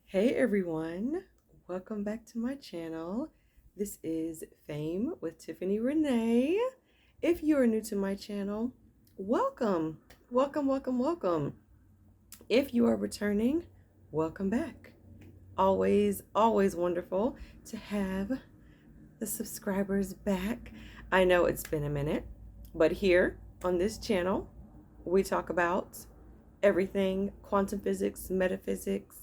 Hey everyone, welcome back to my channel. This is Fame with Tiffany Renee. If you are new to my channel, welcome, welcome. If you are returning, welcome back. Always wonderful to have the subscribers back. I know it's been a minute, but here on this channel, we talk about everything quantum physics, metaphysics.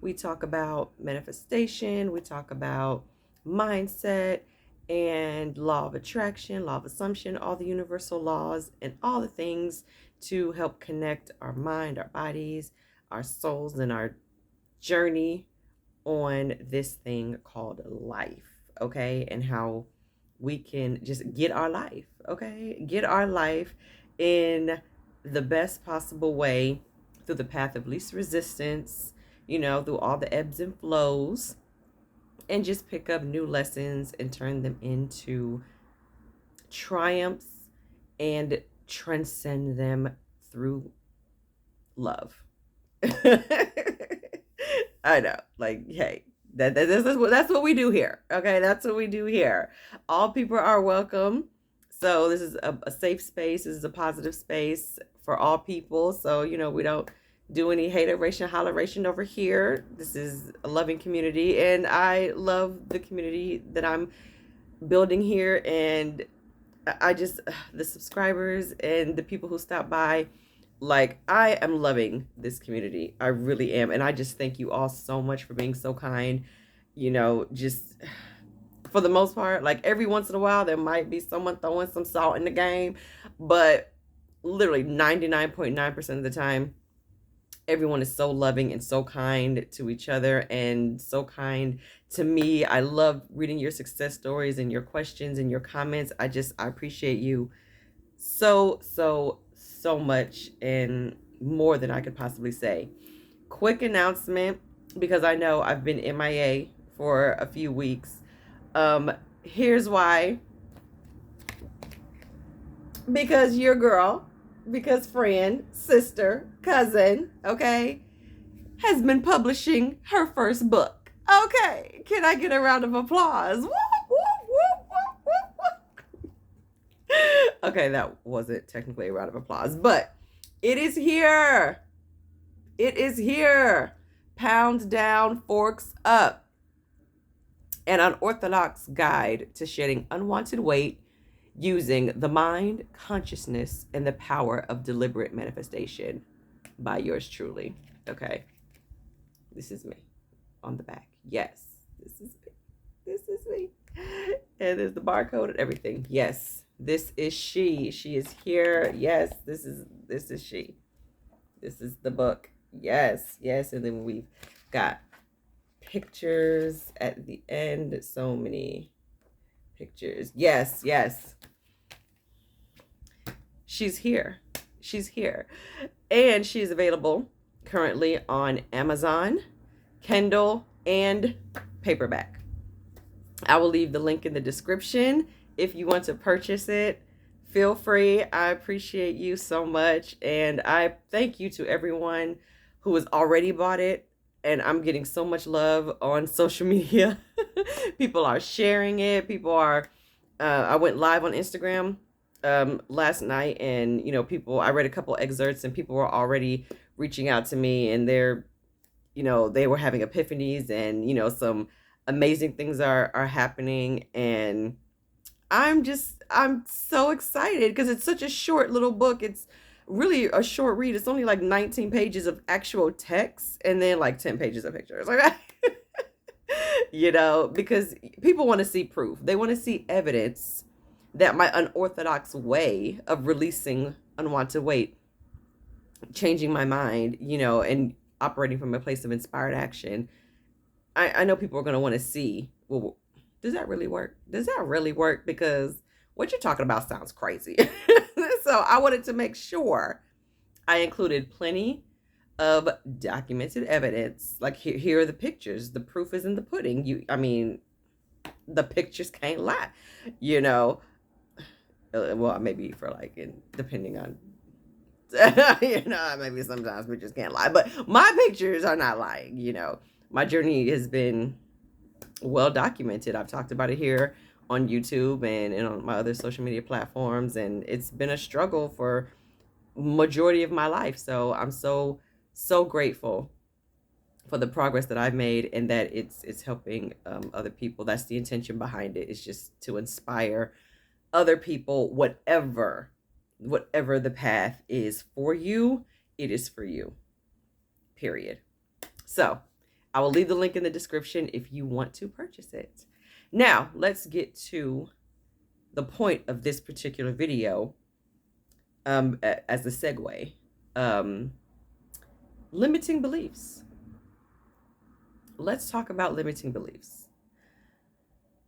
We talk about manifestation. We talk about mindset and law of attraction, law of assumption, all the universal laws, and all the things to help connect our mind, our bodies, our souls, and our journey on this thing called life. Okay. And how we can just get our life. Okay. Get our life in the best possible way through the path of least resistance, through all the ebbs and flows, and just pick up new lessons and turn them into triumphs and transcend them through love. I know, like, hey, that's what we do here. Okay, that's what we do here. All people are welcome. So this is a safe space. This is a positive space for all people. So we don't do any hateration, holleration over here. This is a loving community, and I love the community that I'm building here. And I just the subscribers and the people who stop by, like, I am loving this community. I really am. And I just thank you all so much for being so kind. Just for the most part, like every once in a while, there might be someone throwing some salt in the game, but literally 99.9% of the time, everyone is so loving and so kind to each other and so kind to me. I love reading your success stories and your questions and your comments. I appreciate you so much, and more than I could possibly say. Quick announcement, because I know I've been MIA for a few weeks. Here's why. Because your girl, because friend, sister, cousin, okay, has been publishing her first book. Okay, can I get a round of applause? Okay, that wasn't technically a round of applause, but it is here. It is here. Pounds down, forks up. An unorthodox guide to shedding unwanted weight using the mind, consciousness, and the power of deliberate manifestation, by yours truly. Okay. This is me on the back. Yes, this is me. This is me. And there's the barcode and everything. Yes, this is she. She is here. Yes, this is she. This is the book. Yes. And then we've got pictures at the end. So many pictures. Yes. She's here. And she's available currently on Amazon, Kindle, and paperback. I will leave the link in the description if you want to purchase it. Feel free. I appreciate you so much, and I thank you to everyone who has already bought it. And I'm getting so much love on social media. People are sharing it. People are. I went live on Instagram last night, and I read a couple excerpts, and people were already reaching out to me, and they were having epiphanies, and some amazing things are happening, and I'm so excited because it's such a short little book. It's really a short read. It's only like 19 pages of actual text and then like 10 pages of pictures. Like, because people want to see proof. They want to see evidence that my unorthodox way of releasing unwanted weight, changing my mind, and operating from a place of inspired action. I know people are going to want to see, well, does that really work? Because what you're talking about sounds crazy. So I wanted to make sure I included plenty of documented evidence. Like, here are the pictures. The proof is in the pudding. The pictures can't lie, well, maybe for depending on maybe sometimes pictures can't lie, but my pictures are not lying. my journey has been well documented. I've talked about it here on YouTube and on my other social media platforms, and it's been a struggle for majority of my life. So I'm so grateful for the progress that I've made, and that it's helping other people. That's the intention behind it, is just to inspire other people. Whatever the path is for you, it is for you, period. So I will leave the link in the description if you want to purchase it. Now let's get to the point of this particular video, as the segue. Limiting beliefs. Let's talk about limiting beliefs.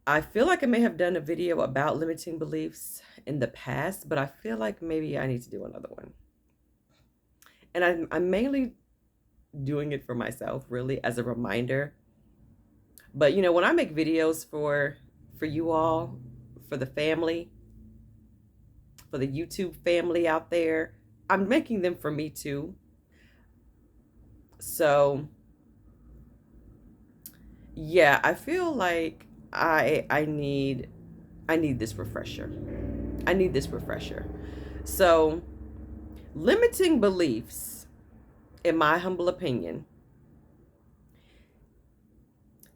I feel like I may have done a video about limiting beliefs in the past, but I feel like maybe I need to do another one. And I'm mainly doing it for myself, really, as a reminder. But when I make videos for you all, for the family, for the YouTube family out there, I'm making them for me too. So yeah, I feel like I need this refresher. I need this refresher. So limiting beliefs, in my humble opinion,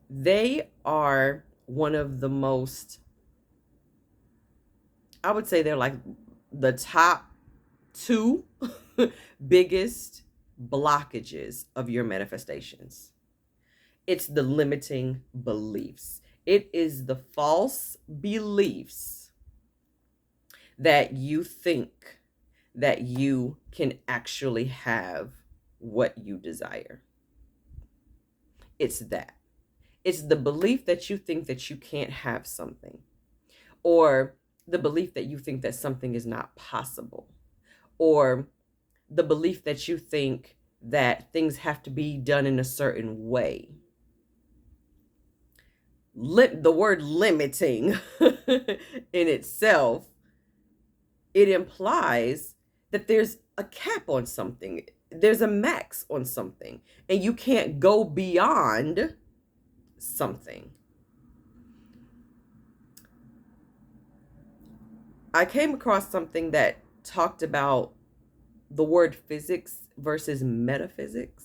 they are one of the most, I would say they're like the top 2 biggest blockages of your manifestations. It's the limiting beliefs. It is the false beliefs that you think that you can actually have what you desire. It's that. It's the belief that you think that you can't have something, or the belief that you think that something is not possible, or the belief that you think that things have to be done in a certain way. The word limiting in itself, it implies that there's a cap on something. There's a max on something, and you can't go beyond something. I came across something that talked about the word physics versus metaphysics,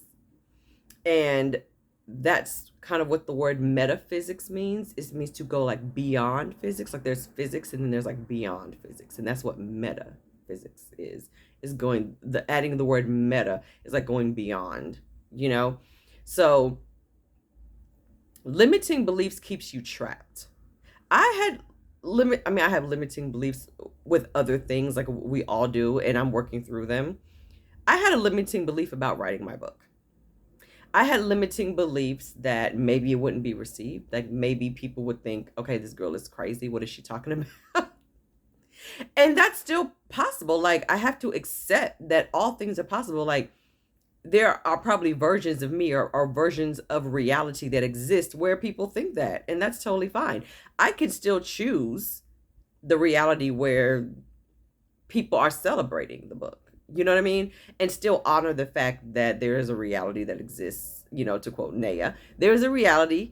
and that's kind of what the word metaphysics means. It means to go like beyond physics. Like there's physics and then there's like beyond physics, and that's what metaphysics is going, adding the word meta is like going beyond, so limiting beliefs keeps you trapped. I have limiting beliefs with other things, like we all do, and I'm working through them. I had a limiting belief about writing my book. I had limiting beliefs that maybe it wouldn't be received. Like maybe people would think, okay, this girl is crazy. What is she talking about? And that's still possible. Like I have to accept that all things are possible. Like there are probably versions of me or versions of reality that exist where people think that, and that's totally fine. I can still choose the reality where people are celebrating the book. You know what I mean? And still honor the fact that there is a reality that exists, to quote Naya, there's a reality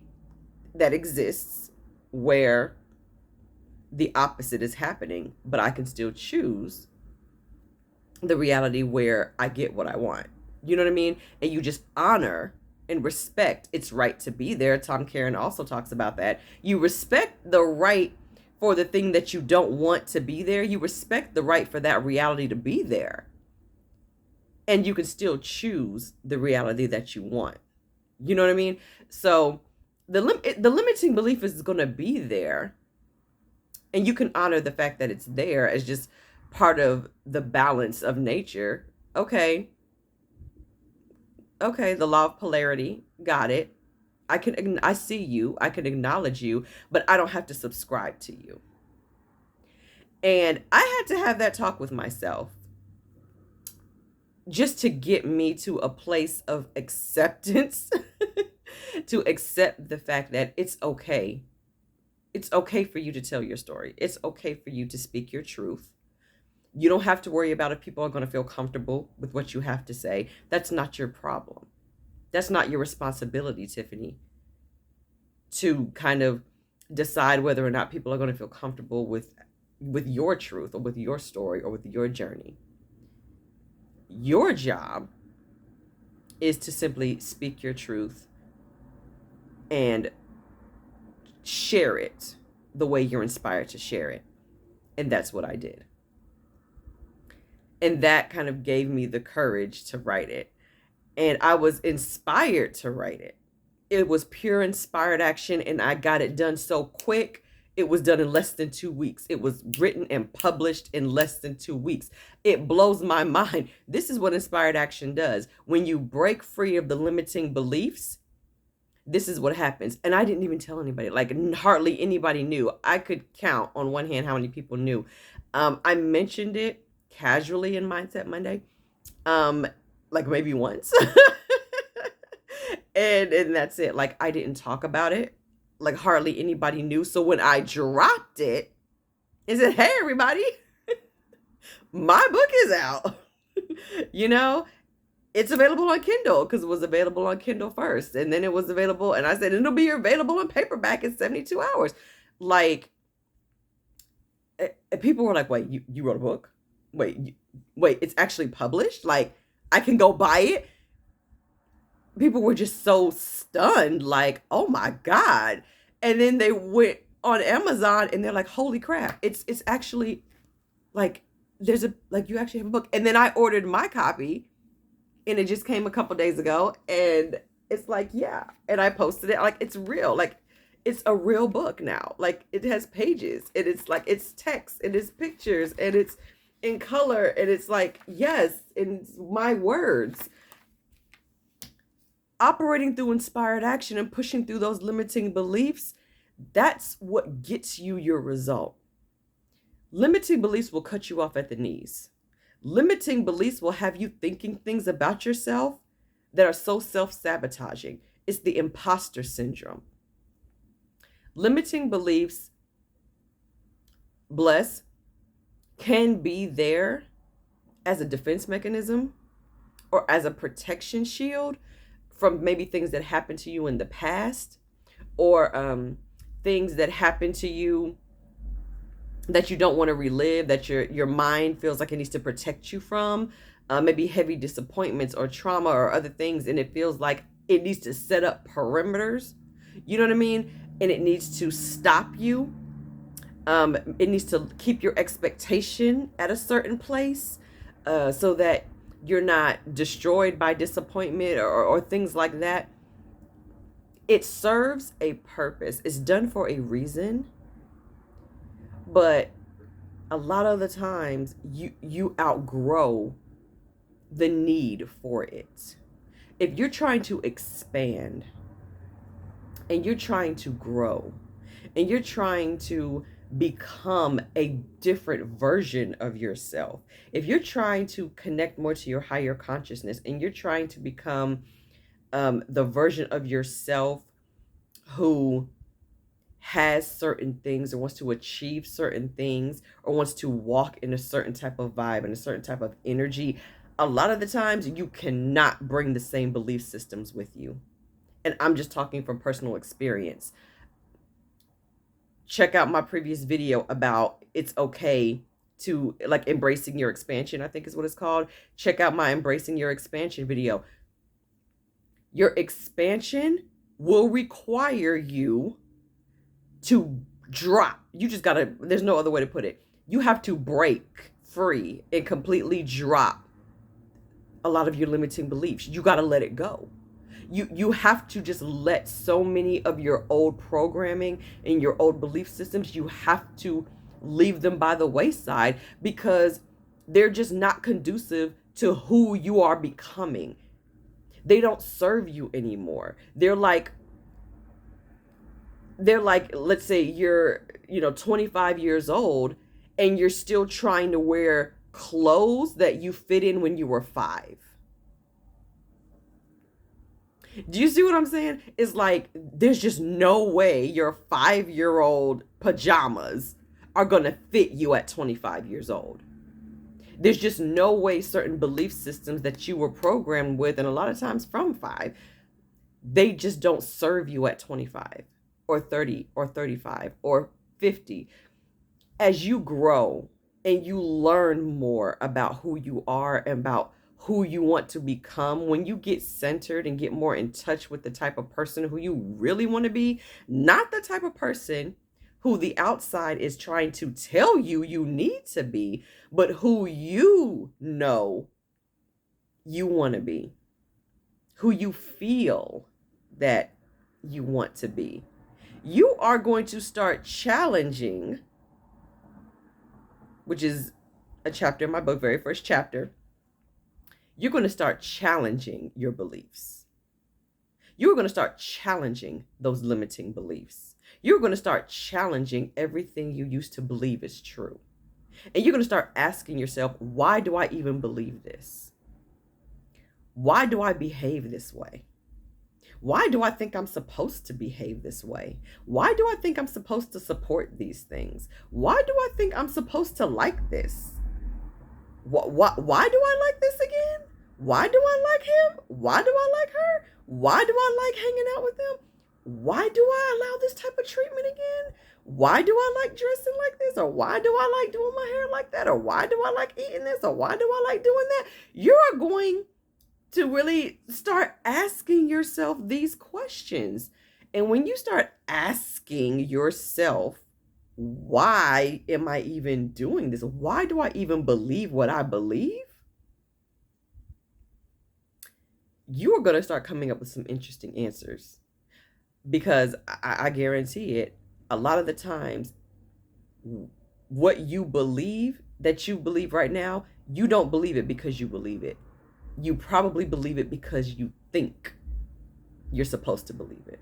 that exists where the opposite is happening, but I can still choose the reality where I get what I want. You know what I mean? And you just honor and respect its right to be there. Tom Karen also talks about that. You respect the right for the thing that you don't want to be there. You respect the right for that reality to be there. And you can still choose the reality that you want. You know what I mean? So the limiting belief is going to be there. And you can honor the fact that it's there as just part of the balance of nature. Okay, the law of polarity. Got it. I see you. I can acknowledge you, but I don't have to subscribe to you. And I had to have that talk with myself, just to get me to a place of acceptance, to accept the fact that it's okay. It's okay for you to tell your story. It's okay for you to speak your truth. You don't have to worry about if people are going to feel comfortable with what you have to say. That's not your problem. That's not your responsibility, Tiffany, to kind of decide whether or not people are going to feel comfortable with your truth or with your story or with your journey. Your job is to simply speak your truth and share it the way you're inspired to share it. And that's what I did. And that kind of gave me the courage to write it. And I was inspired to write it. It was pure inspired action, and I got it done so quick. It was done in less than 2 weeks. It was written and published in less than 2 weeks. It blows my mind. This is what inspired action does. When you break free of the limiting beliefs, this is what happens. And I didn't even tell anybody. Like, hardly anybody knew. I could count on one hand how many people knew. I mentioned it casually in Mindset Monday, like maybe once. and that's it. Like, I didn't talk about it. Like, hardly anybody knew. So when I dropped it and said, hey, everybody, my book is out, it's available on Kindle, because it was available on Kindle first. And then it was available, and I said, it'll be available in paperback in 72 hours. Like, people were like, wait, you wrote a book? Wait, it's actually published? Like, I can go buy it? People were just so stunned, like, oh my God. And then they went on Amazon and they're like, holy crap, it's actually like, you actually have a book. And then I ordered my copy, and it just came a couple days ago, and it's like, yeah. And I posted it, like, it's real. Like, it's a real book now. Like, it has pages, and it's like, it's text, and it's pictures, and it's in color, and it's like, yes, and it's my words. Operating through inspired action and pushing through those limiting beliefs, that's what gets you your result. Limiting beliefs will cut you off at the knees. Limiting beliefs will have you thinking things about yourself that are so self-sabotaging. It's the imposter syndrome. Limiting beliefs, can be there as a defense mechanism or as a protection shield from maybe things that happened to you in the past, or things that happened to you that you don't want to relive, that your mind feels like it needs to protect you from, maybe heavy disappointments or trauma or other things, and it feels like it needs to set up perimeters, you know what I mean? And it needs to stop you. It needs to keep your expectation at a certain place, so that you're not destroyed by disappointment or things like that. It serves a purpose. It's done for a reason. But a lot of the times you outgrow the need for it. If you're trying to expand and you're trying to grow and you're trying to become a different version of yourself, if you're trying to connect more to your higher consciousness and you're trying to become the version of yourself who has certain things or wants to achieve certain things or wants to walk in a certain type of vibe and a certain type of energy, a lot of the times you cannot bring the same belief systems with you. And I'm just talking from personal experience. Check out my previous video about it's okay to, like, embracing your expansion, I think is what it's called. Check out my embracing your expansion video. Your expansion will require you to drop. You just gotta, there's no other way to put it. You have to break free and completely drop a lot of your limiting beliefs. You gotta let it go. You have to just let so many of your old programming and your old belief systems, you have to leave them by the wayside because they're just not conducive to who you are becoming. They don't serve you anymore. They're like, let's say you're, 25 years old and you're still trying to wear clothes that you fit in when you were 5. Do you see what I'm saying? It's like, there's just no way your 5-year-old pajamas are going to fit you at 25 years old. There's just no way certain belief systems that you were programmed with, and a lot of times from 5, They just don't serve you at 25 or 30 or 35 or 50. As you grow and you learn more about who you are and about who you want to become, when you get centered and get more in touch with the type of person who you really want to be, not the type of person who the outside is trying to tell you you need to be, but who you know you want to be, who you feel that you want to be. You are going to start challenging, which is a chapter in my book, very first chapter. You're going to start challenging your beliefs. You're going to start challenging those limiting beliefs. You're going to start challenging everything you used to believe is true. And you're going to start asking yourself, why do I even believe this? Why do I behave this way? Why do I think I'm supposed to behave this way? Why do I think I'm supposed to support these things? Why do I think I'm supposed to like this? Why do I like this again? Why do I like him? Why do I like her? Why do I like hanging out with them? Why do I allow this type of treatment again? Why do I like dressing like this? Or why do I like doing my hair like that? Or why do I like eating this? Or why do I like doing that? You are going to really start asking yourself these questions. And when you start asking yourself, why am I even doing this? Why do I even believe what I believe? You are going to start coming up with some interesting answers, because I guarantee it, a lot of the times, what you believe that you believe right now, you don't believe it because you believe it. You probably believe it because you think you're supposed to believe it.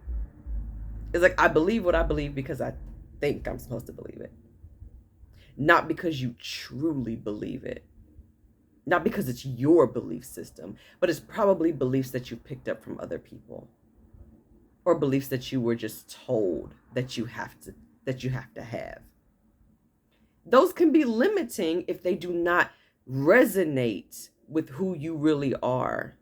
It's like, I believe what I believe because I think I'm supposed to believe it. Not because you truly believe it. Not because it's your belief system, but it's probably beliefs that you picked up from other people, or beliefs that you were just told that you have to have. Those can be limiting if they do not resonate with who you really are.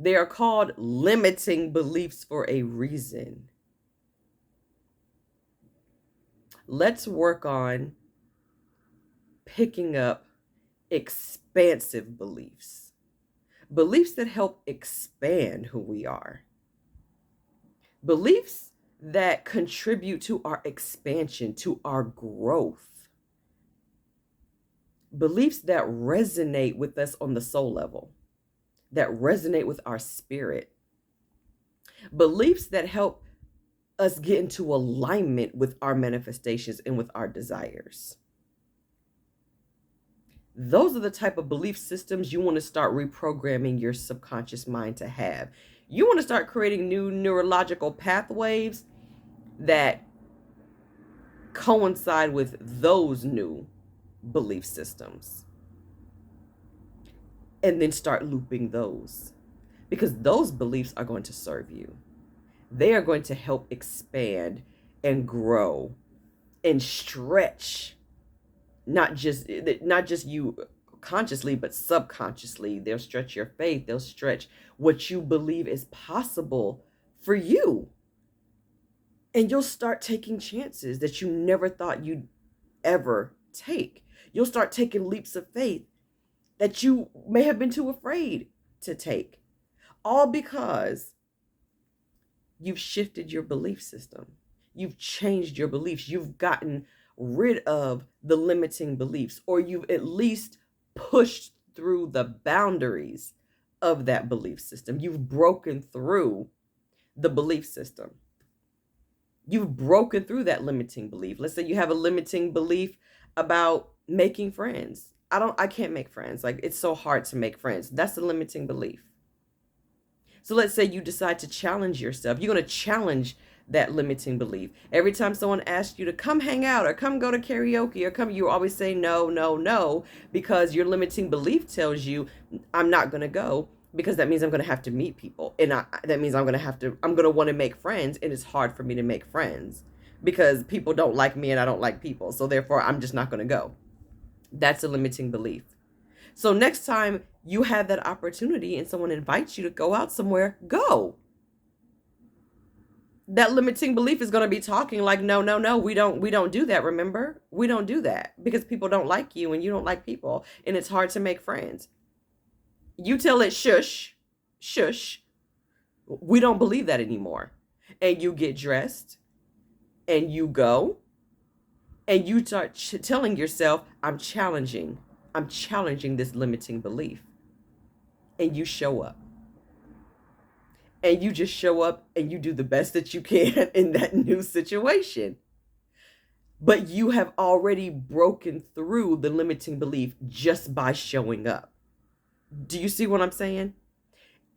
They are called limiting beliefs for a reason. Let's work on picking up expansive beliefs. Beliefs that help expand who we are. Beliefs that contribute to our expansion, to our growth. Beliefs that resonate with us on the soul level, that resonate with our spirit. Beliefs that help us get into alignment with our manifestations and with our desires. Those are the type of belief systems you want to start reprogramming your subconscious mind to have. You want to start creating new neurological pathways that coincide with those new belief systems. And then start looping those, because those beliefs are going to serve you. They are going to help expand and grow and stretch, not just you consciously, but subconsciously. They'll stretch your faith. They'll stretch what you believe is possible for you. And you'll start taking chances that you never thought you'd ever take. You'll start taking leaps of faith that you may have been too afraid to take. All because you've shifted your belief system. You've changed your beliefs. You've gotten rid of the limiting beliefs, or you've at least pushed through the boundaries of that belief system. You've broken through the belief system. You've broken through that limiting belief. Let's say you have a limiting belief about making friends. I can't make friends. Like, it's so hard to make friends. That's a limiting belief. So let's say you decide to challenge yourself. You're going to challenge that limiting belief. Every time someone asks you to come hang out or come go to karaoke or come, you always say no, no, no, because your limiting belief tells you, I'm not going to go, because that means I'm going to have to meet people. And that means I'm going to want to make friends. And it's hard for me to make friends because people don't like me and I don't like people. So therefore, I'm just not going to go. That's a limiting belief. So next time you have that opportunity and someone invites you to go out somewhere, go. That limiting belief is going to be talking like, no, no, no, we don't do that. Remember, we don't do that because people don't like you and you don't like people and it's hard to make friends. You tell it, shush, shush. We don't believe that anymore. And you get dressed and you go and you start telling yourself, I'm challenging this limiting belief. And you show up. And you just show up and you do the best that you can in that new situation. But you have already broken through the limiting belief just by showing up. Do you see what I'm saying?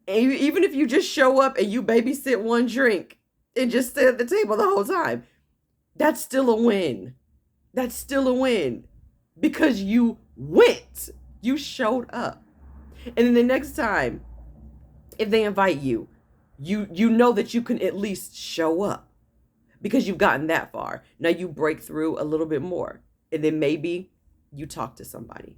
And even if you just show up and you babysit one drink and just sit at the table the whole time, that's still a win. That's still a win because you went, you showed up. And then the next time, if they invite you, you know that you can at least show up because you've gotten that far. Now you break through a little bit more and then maybe you talk to somebody.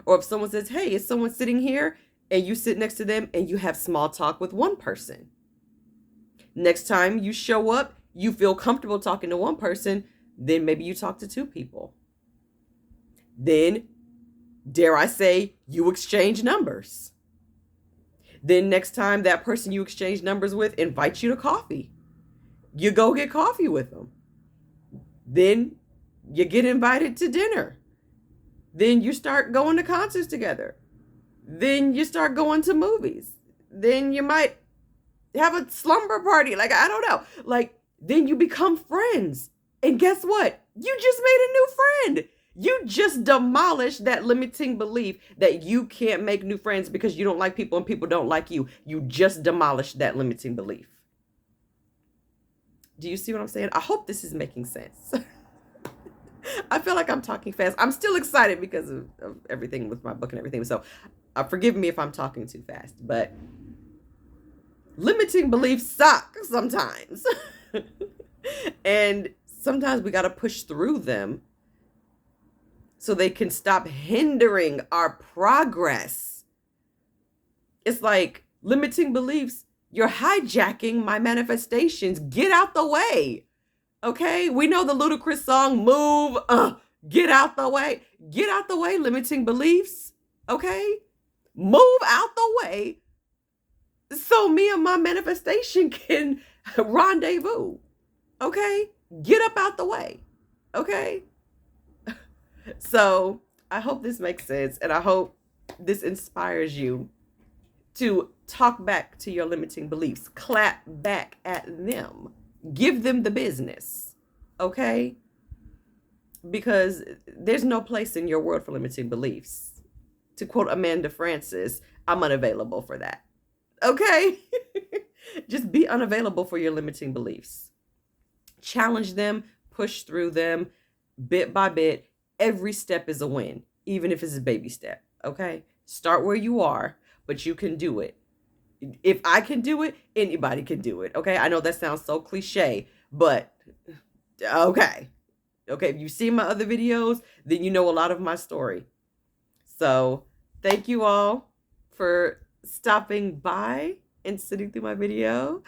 Or if someone says, hey, is someone sitting here? And you sit next to them and you have small talk with one person. Next time you show up, you feel comfortable talking to one person, then maybe you talk to two people. Then, dare I say, you exchange numbers. Then next time that person you exchange numbers with invites you to coffee. You go get coffee with them. Then you get invited to dinner. Then you start going to concerts together. Then you start going to movies. Then you might have a slumber party. Like, I don't know. Like, then you become friends. And guess what? You just made a new friend. You just demolished that limiting belief that you can't make new friends because you don't like people and people don't like you. You just demolished that limiting belief. Do you see what I'm saying? I hope this is making sense. I feel like I'm talking fast. I'm still excited because of everything with my book and everything. So forgive me if I'm talking too fast, but limiting beliefs suck sometimes. And sometimes we got to push through them so they can stop hindering our progress. It's like limiting beliefs. You're hijacking my manifestations. Get out the way. Okay? We know the ludicrous song, Move. Get out the way. Get out the way, limiting beliefs. Okay? Move out the way so me and my manifestation can rendezvous. Okay? Get up out the way. Okay? So I hope this makes sense, and I hope this inspires you to talk back to your limiting beliefs. Clap back at them. Give them the business. Okay? Because there's no place in your world for limiting beliefs. To quote Amanda Francis, I'm unavailable for that. Okay? Just be unavailable for your limiting beliefs. Challenge them, push through them, bit by bit. Every step is a win, even if it's a baby step. Okay? Start where you are, but you can do it. If I can do it, anybody can do it. Okay? I know that sounds so cliche, but okay. Okay, if you've seen my other videos, then you know a lot of my story. So thank you all for stopping by and sitting through my video.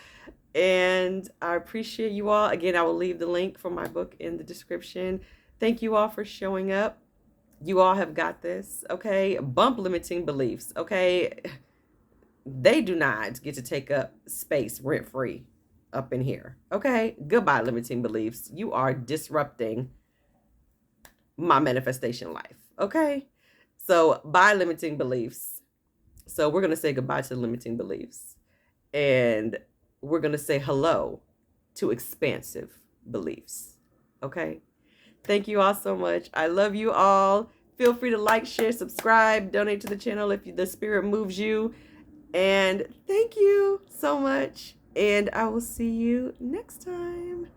And I appreciate you all. Again, I will leave the link for my book in the description. Thank you all for showing up. You all have got this, okay? Bump limiting beliefs, okay? They do not get to take up space rent-free up in here, okay? Goodbye, limiting beliefs. You are disrupting my manifestation life, okay? So, bye, limiting beliefs. So, we're going to say goodbye to limiting beliefs. And we're going to say hello to expansive beliefs, okay? Thank you all so much. I love you all. Feel free to like, share, subscribe, donate to the channel if the spirit moves you. And thank you so much. And I will see you next time.